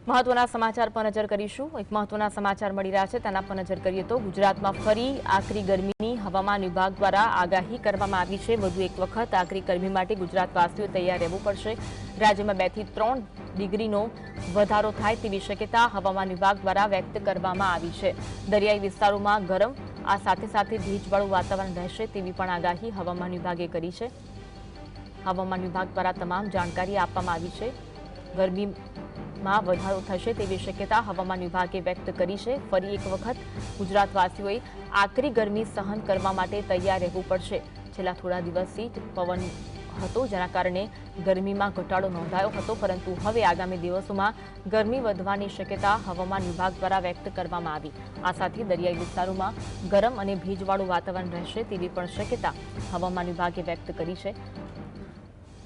મહત્વના સમાચાર પર નજર કરીશું। એક મહત્વના સમાચાર મળી રહ્યા છે તેના પર નજર કરીએ તો ગુજરાતમાં ફરી આકરી ગરમીની હવામાન વિભાગ દ્વારા આગાહી કરવામાં આવી છે। વધુ એક વખત આકરી ગરમી માટે ગુજરાતવાસીઓએ તૈયાર રહેવું પડશે। રાજ્યમાં 2 થી 3 ડિગ્રીનો વધારો થાય તેવી શક્યતા હવામાન વિભાગ દ્વારા વ્યક્ત કરવામાં આવી છે। દરિયાઈ વિસ્તારોમાં ગરમ આ સાથે સાથે ભેજવાળું વાતાવરણ રહેશે તેવી પણ આગાહી હવામાન વિભાગે કરી છે। હવામાન વિભાગ દ્વારા તમામ જાણકારી આપવામાં આવી છે। ગરમીમાં વધારો થશે તેવી શક્યતા હવામાન વિભાગે વ્યક્ત કરી છે। ફરી એક વખત ગુજરાતવાસીઓએ આકરી ગરમી સહન કરવા માટે તૈયાર રહેવું પડશે। છેલ્લા થોડા દિવસથી જ પવન હતો જેના કારણે ગરમીમાં ઘટાડો નોંધાયો હતો, પરંતુ હવે આગામી દિવસોમાં ગરમી વધવાની શક્યતા હવામાન વિભાગ દ્વારા વ્યક્ત કરવામાં આવી। આ સાથે દરિયાઈ વિસ્તારોમાં ગરમ અને ભેજવાળું વાતાવરણ રહેશે તેવી પણ શક્યતા હવામાન વિભાગે વ્યક્ત કરી છે।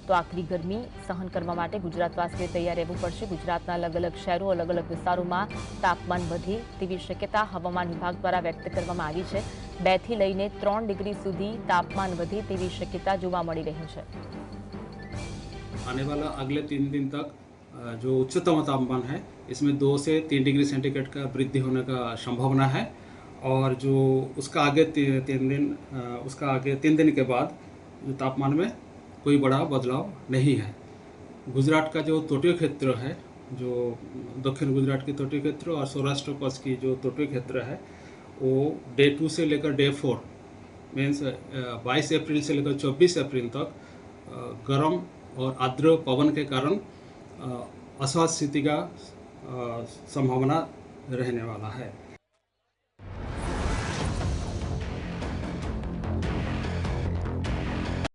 તો આકરી ગરમી સહન કરવા માટે ગુજરાતવાસીઓએ તૈયાર રહેવું પડશે। ગુજરાતના અલગ અલગ શહેરો, અલગ અલગ વિસ્તારોમાં તાપમાન વધે તેવી શક્યતા હવામાન વિભાગ દ્વારા વ્યક્ત કરવામાં આવી છે। 2 થી લઈને 3 ડિગ્રી સુધી તાપમાન વધે તેવી શક્યતા જોવા મળી રહી છે। आने वाला अगले 3 दिन तक जो उच्चतम तापमान है इसमें 2 से 3 डिग्री सेंटीग्रेड का वृद्धि होने का संभावना है। और जो उसका आगे 3 दिन के बाद जो तापमान में कोई बड़ा बदलाव नहीं है। गुजरात का जो तटीय क्षेत्र है, जो दक्षिण गुजरात की तटीय क्षेत्र और सौराष्ट्र पश्चिम की जो तटीय क्षेत्र है, वो डे 2 से लेकर डे 4 मीन्स 22 अप्रैल से लेकर 24 अप्रैल तक गर्म और आर्द्र पवन के कारण अस्वास्थ्य स्थिति का संभावना रहने वाला है।